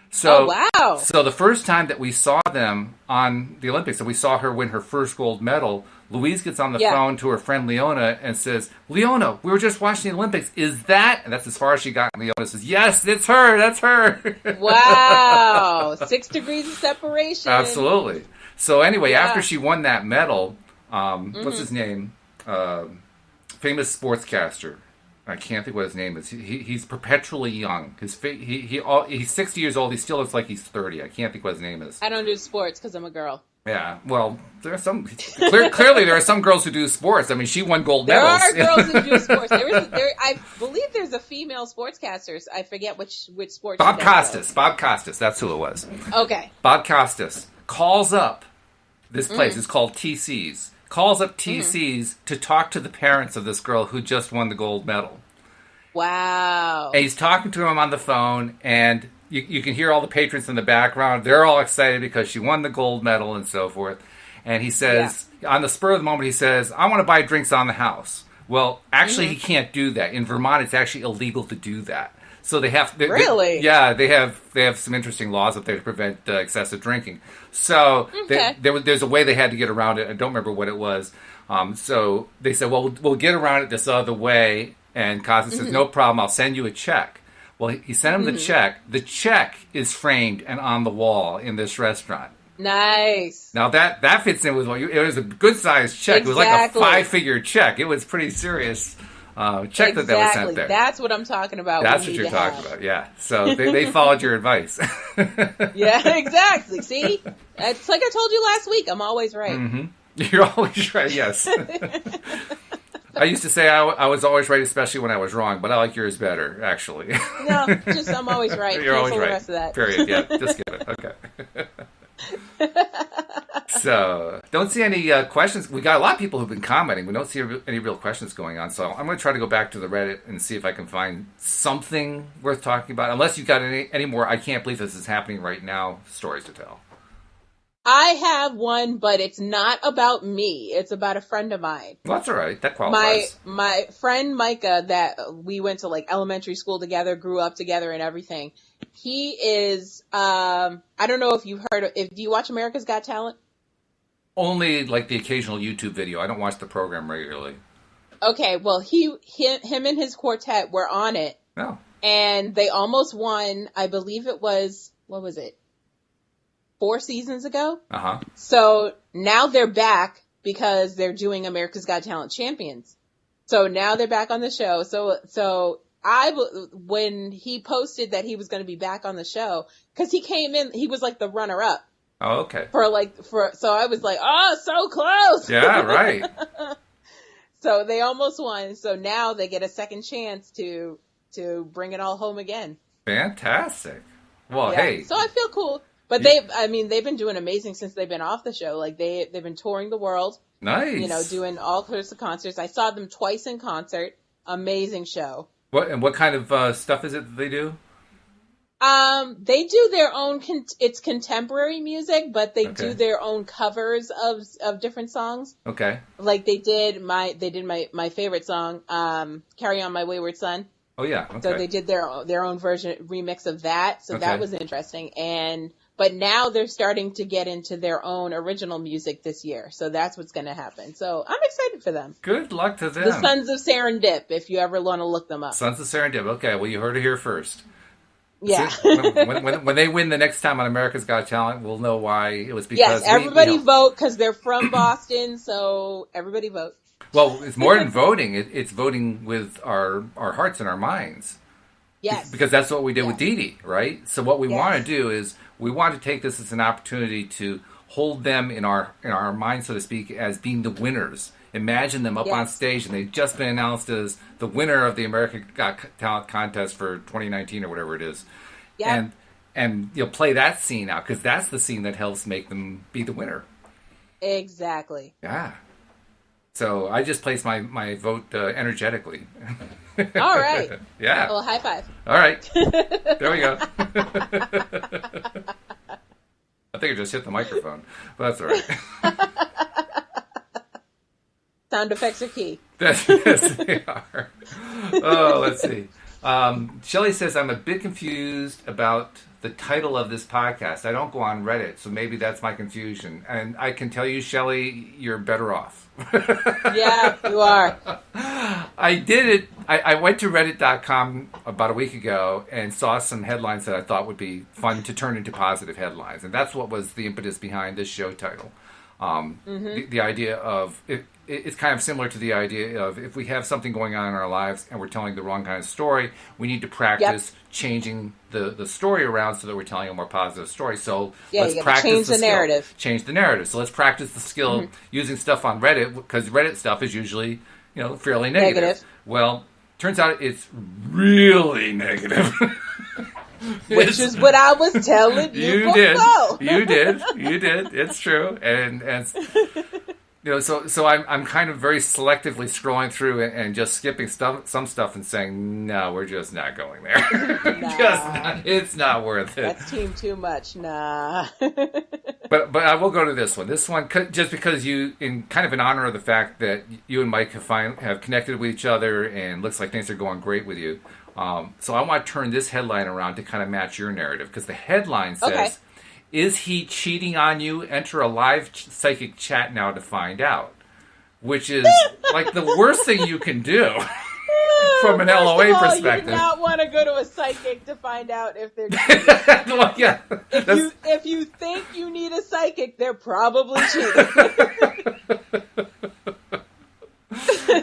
So, wow. So the first time that we saw them on the Olympics, and we saw her win her first gold medal, Louise gets on the phone to her friend Leona and says, "Leona, we were just watching the Olympics. Is that?" And that's as far as she got. And Leona says, "Yes, it's her. That's her." Wow. 6 degrees of separation. Absolutely. So anyway, after she won that medal, what's his name? Famous sportscaster. I can't think what his name is. He's perpetually young. He's 60 years old. He still looks like he's 30. I can't think what his name is. I don't do sports because I'm a girl. Yeah, well, there are some. Clearly, there are some girls who do sports. I mean, she won gold medals. There are girls who do sports. I believe there's a female sportscaster. I forget which sport. Bob Costas. Bob Costas. That's who it was. Okay. Bob Costas calls up this place. It's called TC's. Calls up TC's to talk to the parents of this girl who just won the gold medal. Wow. And he's talking to him on the phone, and you can hear all the patrons in the background. They're all excited because she won the gold medal and so forth. And he says, on the spur of the moment, he says, "I want to buy drinks on the house." Well, actually, he can't do that. In Vermont, it's actually illegal to do that. So they have really, they have some interesting laws up there to prevent excessive drinking. So there's a way they had to get around it. I don't remember what it was. So they said, "Well, we'll get around it this other way." And Costas says, "No problem. I'll send you a check." Well, he sent him the check. The check is framed and on the wall in this restaurant. Nice. Now that fits in with it was a good sized check. Exactly. It was like a 5-figure check. It was pretty serious. Check that was sent there. That's what I'm talking about. That's what you're talking about, yeah. So they followed your advice. Yeah, exactly. See? It's like I told you last week. I'm always right. Mm-hmm. You're always right, yes. I used to say I was always right, especially when I was wrong, but I like yours better, actually. No, just I'm always right. You're always right. The rest of that. Period, yeah. Just get it. Okay. So, don't see any questions. We got a lot of people who've been commenting. We don't see any real questions going on. So, I'm going to try to go back to the Reddit and see if I can find something worth talking about. Unless you've got any more, I can't believe this is happening right now, stories to tell. I have one, but it's not about me. It's about a friend of mine. Well, that's all right. That qualifies. My friend Micah, that we went to like elementary school together, grew up together and everything. He is, I don't know if you've heard of, do you watch America's Got Talent? Only like the occasional YouTube video. I don't watch the program regularly. Okay, well, him and his quartet were on it. Oh. And they almost won, I believe it was, what was it? 4 seasons ago. Uh-huh. So now they're back because they're doing America's Got Talent Champions. So now they're back on the show. So when he posted that he was going to be back on the show, because he came in, he was like the runner up. Oh, okay. So I was like, oh, so close. Yeah, right. So they almost won. So now they get a second chance to bring it all home again. Fantastic. Well, hey. So I feel cool. But they've been doing amazing since they've been off the show. Like they've been touring the world. Nice. Doing all sorts of concerts. I saw them twice in concert. Amazing show. What kind of stuff is it that they do? They do their own. It's contemporary music, but they do their own covers of different songs. Okay. Like they did my favorite song, "Carry On My Wayward Son." Oh yeah. Okay. So they did their own remix of that. So that was interesting. But now they're starting to get into their own original music this year. So that's what's going to happen. So I'm excited for them. Good luck to them. The Sons of Serendip, if you ever want to look them up. Sons of Serendip. Okay, well, you heard it here first. Yeah. when they win the next time on America's Got Talent, we'll know why. It was because everybody vote because they're from Boston. So everybody vote. Well, it's more than voting. It's voting with our hearts and our minds. Yes. Because that's what we did with Dee Dee, right? So what we want to do is we want to take this as an opportunity to hold them in our minds, so to speak, as being the winners. Imagine them up on stage, and they've just been announced as the winner of the America Got Talent contest for 2019 or whatever it is. Yeah. And you'll play that scene out because that's the scene that helps make them be the winner. Exactly. Yeah. So I just placed my vote energetically. All right. Yeah. Well, high five. All right. There we go. I think I just hit the microphone, but that's all right. Sound effects are key. Yes, they are. Oh, let's see. Shelley says, I'm a bit confused about the title of this podcast. I don't go on Reddit, so maybe that's my confusion. And I can tell you, Shelley, you're better off. Yeah, you are. I did it. I went to reddit.com about a week ago and saw some headlines that I thought would be fun to turn into positive headlines. And that's what was the impetus behind this show title. The idea of... It's kind of similar to the idea of if we have something going on in our lives and we're telling the wrong kind of story, we need to practice changing the story around so that we're telling a more positive story. So let's practice change the narrative. Change the narrative. So let's practice the skill using stuff on Reddit, because Reddit stuff is usually, fairly negative. Well, turns out it's really negative. Which is what I was telling you before. You did. It's true. And so I'm kind of very selectively scrolling through and just skipping some stuff and saying, no, we're just not going there. Nah. It's not worth it. That's team too much. Nah. But I will go to this one. This one, just because in honor of the fact that you and Mike have connected with each other and looks like things are going great with you. So I want to turn this headline around to kind of match your narrative, because the headline says, is he cheating on you? Enter a live psychic chat now to find out. Which is like the worst thing you can do from an LOA perspective. You do not want to go to a psychic to find out if they're cheating. Well, yeah, if you think you need a psychic, they're probably cheating.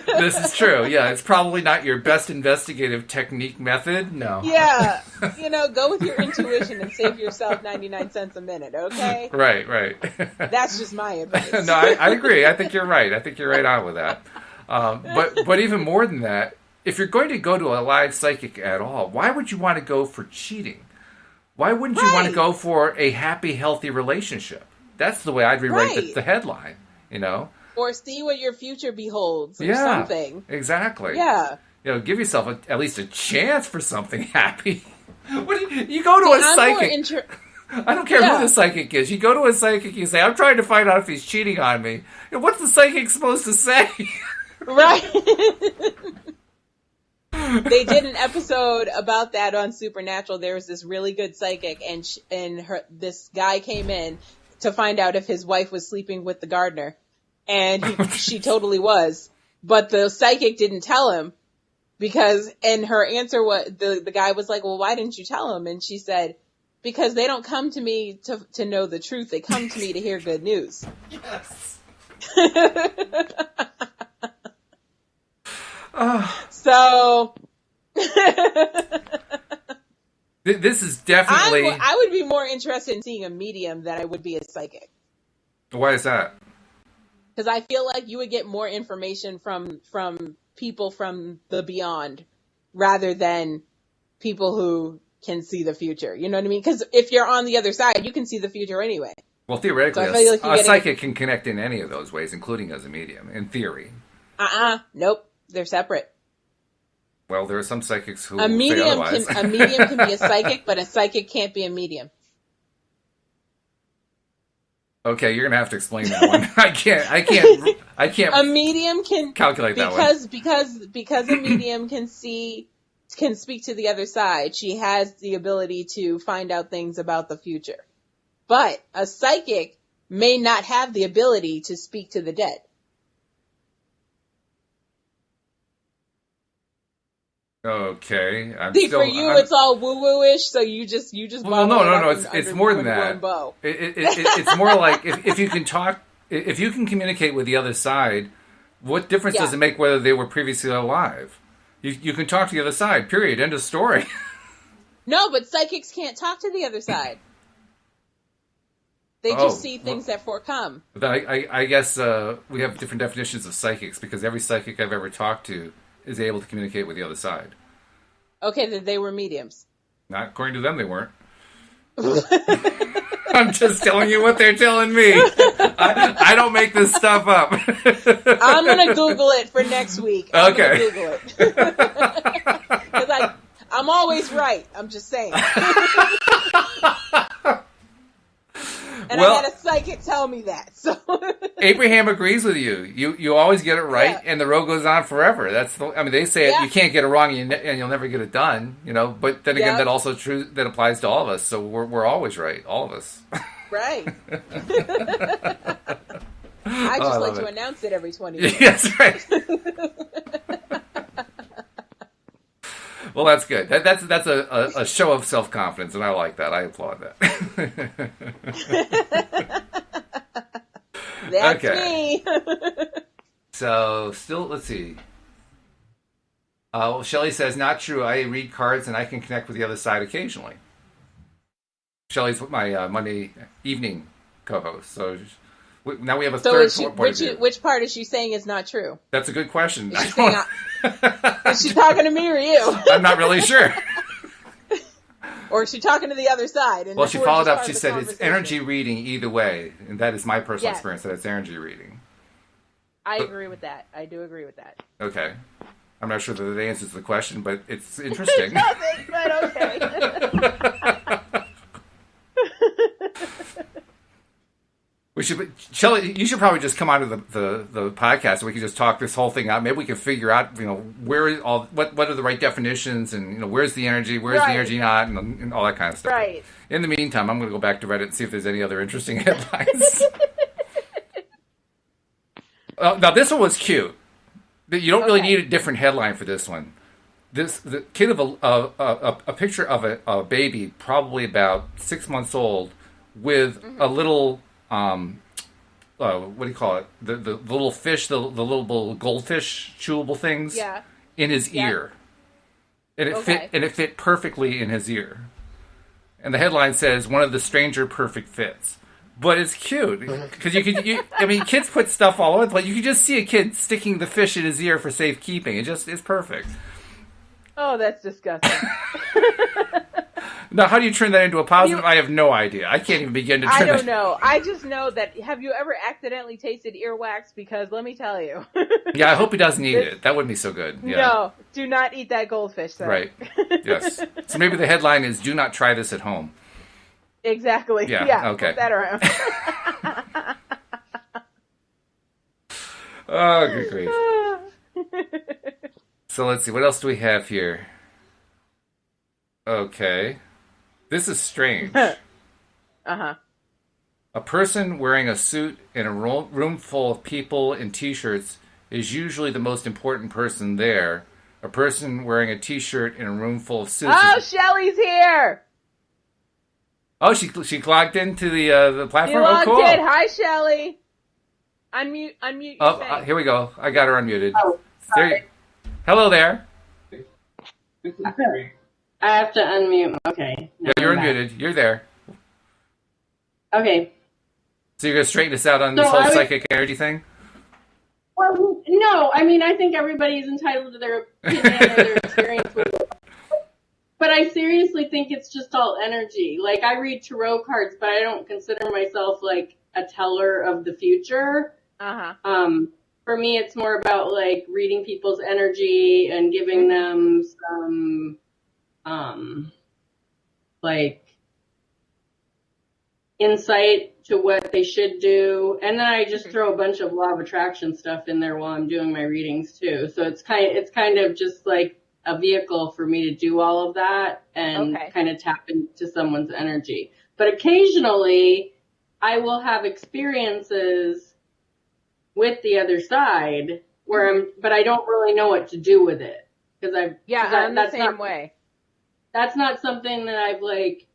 This is true. Yeah, it's probably not your best investigative technique method. No. Yeah. Go with your intuition and save yourself 99 cents a minute, okay? Right. That's just my advice. No, I agree. I think you're right. I think you're right on with that. But even more than that, if you're going to go to a live psychic at all, why would you want to go for cheating? Why wouldn't you want to go for a happy, healthy relationship? That's the way I'd rewrite the headline, Or see what your future beholds, or something. Exactly. Yeah. Give yourself at least a chance for something happy. You go to a psychic. I don't care who the psychic is. You go to a psychic, you say, I'm trying to find out if he's cheating on me. What's the psychic supposed to say? Right. They did an episode about that on Supernatural. There was this really good psychic, and this guy came in to find out if his wife was sleeping with the gardener. And she totally was. But the psychic didn't tell him, and her answer was, the guy was like, well, why didn't you tell him? And she said, because they don't come to me to know the truth. They come to me to hear good news. Yes. So this is definitely... I would be more interested in seeing a medium than I would be a psychic. Why is that? Because I feel like you would get more information from people from the beyond rather than people who can see the future. You know what I mean? Because if you're on the other side, you can see the future anyway. Well, theoretically, so a psychic can connect in any of those ways, including as a medium, in theory. Nope. They're separate. Well, there are some psychics who a medium say otherwise. A medium can be a psychic, but a psychic can't be a medium. Okay, you're gonna have to explain that one. I can't. A medium can calculate that one because a medium can speak to the other side. She has the ability to find out things about the future, but a psychic may not have the ability to speak to the dead. Okay, for you, it's all woo-woo-ish. So you just. Well, no. It's more than that. It's more like if you can talk, if you can communicate with the other side, what difference does it make whether they were previously alive? You can talk to the other side. Period. End of story. No, but psychics can't talk to the other side. They just see things that forecome. I guess we have different definitions of psychics, because every psychic I've ever talked to is able to communicate with the other side. Okay, then they were mediums. Not according to them, they weren't. I'm just telling you what they're telling me. I don't make this stuff up. I'm going to Google it for next week. I'm going to Google it. Because I'm always right. I'm just saying. And I had a psychic tell me that. So Abraham agrees with you. You always get it right, and the road goes on forever. They say you can't get it wrong, and you'll never get it done. But then again, that also true. That applies to all of us. So we're always right, all of us. Right. I just like to announce it every 20 minutes. Yes, right. Well, that's good. That's a show of self-confidence, and I like that. I applaud that. That's me. So, still, let's see. Shelley says, not true. I read cards, and I can connect with the other side occasionally. Shelley's my Monday evening co-host. So now we have a third point of view. Which part is she saying is not true? That's a good question. Is she talking to me or you? I'm not really sure. Or is she talking to the other side? And she followed up. She said it's energy reading either way. And that is my personal experience, that it's energy reading. I agree with that. I do agree with that. Okay. I'm not sure that it answers the question, but it's interesting. It doesn't, but okay. Shelley, you should probably just come onto the podcast so we can just talk this whole thing out. Maybe we can figure out, what are the right definitions, and where's the energy, where's the energy not, and all that kind of stuff. Right. In the meantime, I'm going to go back to Reddit and see if there's any other interesting headlines. Now this one was cute. You don't really need a different headline for this one. The kid of a picture of a baby, probably about 6 months old, with a little. What do you call it? The little fish, the little goldfish chewable things in his ear. And it fit perfectly in his ear. And the headline says, one of the stranger perfect fits. But it's cute because kids put stuff all over the place. You can just see a kid sticking the fish in his ear for safekeeping. It's perfect. Oh, that's disgusting. Now, how do you turn that into a positive? I have no idea. I can't even begin to turn I don't know. I just know that, have you ever accidentally tasted earwax? Because let me tell you. Yeah, I hope he doesn't eat it. That wouldn't be so good. Yeah. No, do not eat that goldfish, sir. Right. Yes. So maybe the headline is, do not try this at home. Exactly. Yeah, okay. Put that around. Oh, good grief. So let's see. What else do we have here? Okay. This is strange. Uh-huh. A person wearing a suit in a room full of people in t-shirts is usually the most important person there. A person wearing a t-shirt in a room full of suits. Oh, Shelley's here! Oh, she logged into the platform. She logged cool. in. Hi, Shelley. Unmute your thing. Here we go. I got her unmuted. Oh, sorry. Hello there. I have to unmute. Okay. Yeah, you're unmuted. You're there. Okay. So you're going to straighten us out on this whole psychic energy thing? Well, no. I mean, I think everybody's entitled to their opinion or their experience with it. But I seriously think it's just all energy. Like, I read tarot cards, but I don't consider myself, like, a teller of the future. Uh-huh. For me, it's more about, like, reading people's energy and giving them some, like, insight to what they should do. And then I just throw a bunch of law of attraction stuff in there while I'm doing my readings, too. So it's kind of just, like, a vehicle for me to do all of that and kind of tap into someone's energy. But occasionally I will have experiences with the other side where but I don't really know what to do with it. I'm the same way. That's not something that I've like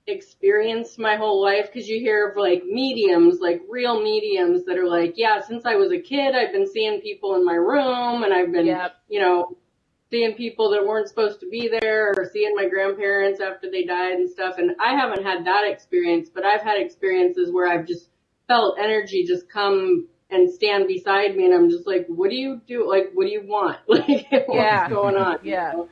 experienced my whole life. 'Cause you hear of like mediums, like real mediums that are like, yeah, since I was a kid, I've been seeing people in my room and I've been, seeing people that weren't supposed to be there or seeing my grandparents after they died and stuff. And I haven't had that experience, but I've had experiences where I've just felt energy just come and stand beside me. And I'm just like, what do you do? Like, what do you want? Like, what's going on? Yeah. You know?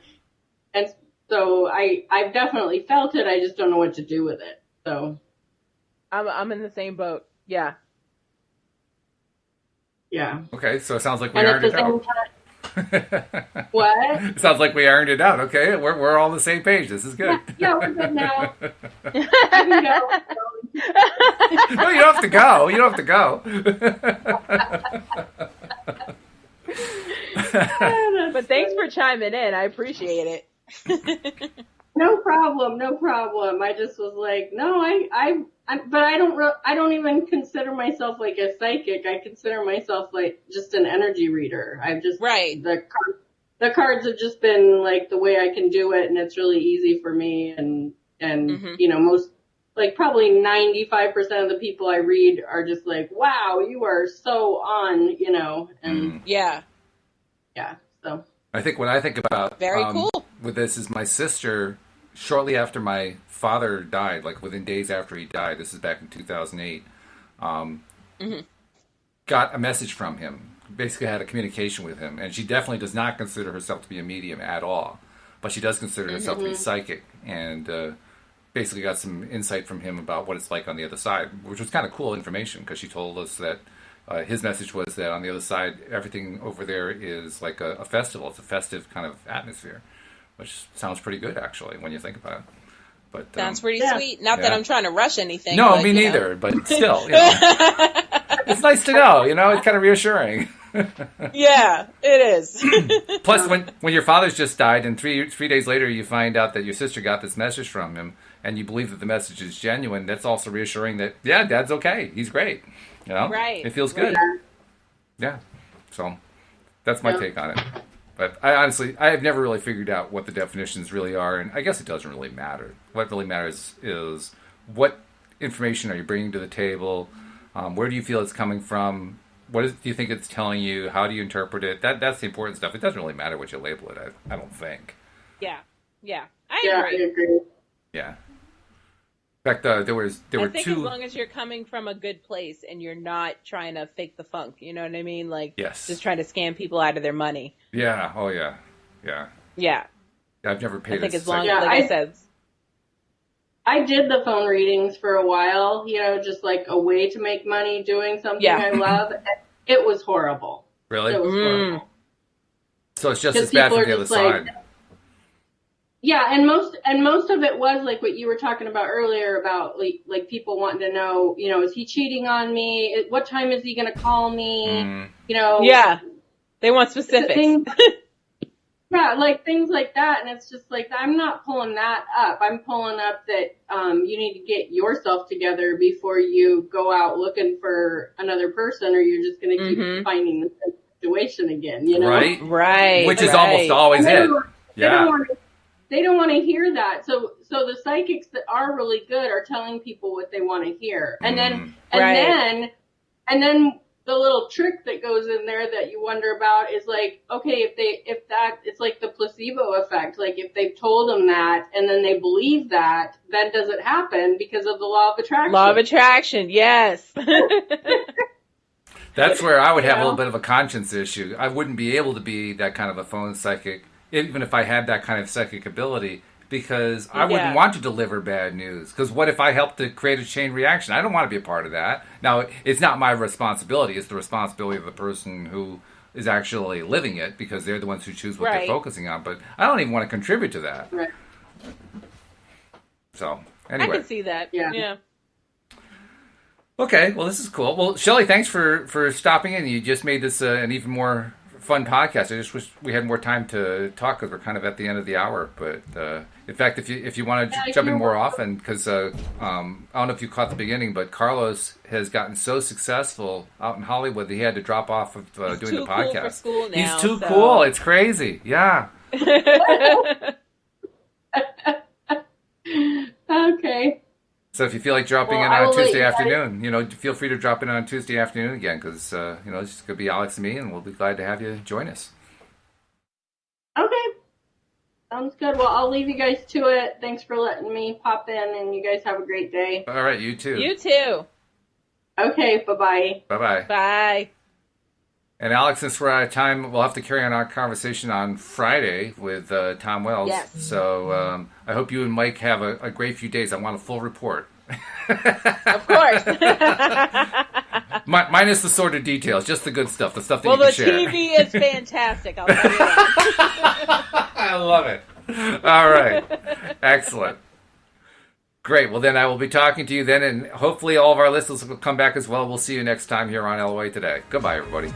And so I've definitely felt it. I just don't know what to do with it. So. I'm in the same boat. Yeah. Yeah. Okay, so it sounds like we And at ironed the it same out. time, what? It sounds like we ironed it out. Okay, we're all on the same page. This is good. Yeah, we're good now. You can go. No, you don't have to go. You don't have to go. But thanks for chiming in. I appreciate it. No problem, no problem. I just was like, no, but I don't even consider myself like a psychic. I consider myself like just an energy reader. I've just, Right. The cards have just been like the way I can do it, and it's really easy for me. And you know, most, like probably 95% of the people I read are just like, wow, you are so on, you know, and yeah, so. I think when I think about very cool with this is my sister. Shortly after my father died, like within days after he died, this is back in 2008, got a message from him. Basically had a communication with him. And she definitely does not consider herself to be a medium at all. But she does consider herself to be psychic. And basically got some insight from him about what it's like on the other side, which was kind of cool information because she told us that his message was that on the other side, everything over there is like a festival. It's a festive kind of atmosphere. Which sounds pretty good, actually, when you think about it. But sounds pretty sweet. Not that I'm trying to rush anything. No, but, me neither. But still, you know, it's nice to know. You know, it's kind of reassuring. Yeah, it is. Plus, when your father's just died, and three days later you find out that your sister got this message from him, and you believe that the message is genuine, that's also reassuring that Dad's okay. He's great. You know, right? It feels good. Yeah. So that's my take on it. But I have never really figured out what the definitions really are, and I guess it doesn't really matter. What really matters is what information are you bringing to the table? Where do you feel it's coming from? Do you think it's telling you? How do you interpret it? That's the important stuff. It doesn't really matter what you label it. I don't think. Yeah. I agree. Yeah. In fact, there were I think two. as long as you're coming from a good place and you're not trying to fake the funk, you know what I mean? Like, just trying to scam people out of their money. Yeah. Oh, yeah. Yeah. I've never paid. I think as long as, like I said, I did the phone readings for a while, you know, just like a way to make money doing something I love. It was horrible. Really? It was horrible. So it's just as bad from the other side. Yeah, and most of it was like what you were talking about earlier about like people wanting to know, you know, is he cheating on me? What time is he going to call me? You know. Yeah. They want specifics. Yeah, like things like that, and it's just like I'm not pulling that up. I'm pulling up that you need to get yourself together before you go out looking for another person, or you're just going to keep finding the same situation again. You know, right, which is almost always it. They don't want to hear that. So the psychics that are really good are telling people what they want to hear. And then the little trick that goes in there that you wonder about is like, okay, it's like the placebo effect. Like if they've told them that and then they believe that doesn't happen because of the law of attraction. Law of attraction. Yes. That's where I would have a little bit of a conscience issue. I wouldn't be able to be that kind of a phone psychic even if I had that kind of psychic ability, because I wouldn't want to deliver bad news. Because what if I helped to create a chain reaction? I don't want to be a part of that. Now, it's not my responsibility. It's the responsibility of the person who is actually living it, because they're the ones who choose what they're focusing on. But I don't even want to contribute to that. Right. So, anyway. I can see that. Yeah. Okay, well, this is cool. Well, Shelley, thanks for stopping in. You just made this an even more fun podcast. I just wish we had more time to talk, because we're kind of at the end of the hour. But in fact, if you want to jump in more often, because I don't know if you caught the beginning, but Carlos has gotten so successful out in Hollywood that he had to drop off of doing the podcast. Cool for school now, he's too cool. It's crazy. Yeah. Okay. So if you feel like dropping in on Tuesday afternoon, feel free to drop in on Tuesday afternoon again, because it's just gonna be Alex and me, and we'll be glad to have you join us. Okay, sounds good. Well, I'll leave you guys to it. Thanks for letting me pop in, and you guys have a great day. All right, you too. You too. Okay, bye-bye. Bye-bye. Bye. And Alex, since we're out of time, we'll have to carry on our conversation on Friday with Tom Wells. Yes. So I hope you and Mike have a great few days. I want a full report. Of course. Minus the sort of details, just the good stuff, the stuff that well, you the can share. TV is fantastic. I'll tell you that. I love it. All right. Excellent. Great. Well, then I will be talking to you then, and hopefully all of our listeners will come back as well. We'll see you next time here on LOA Today. Goodbye, everybody.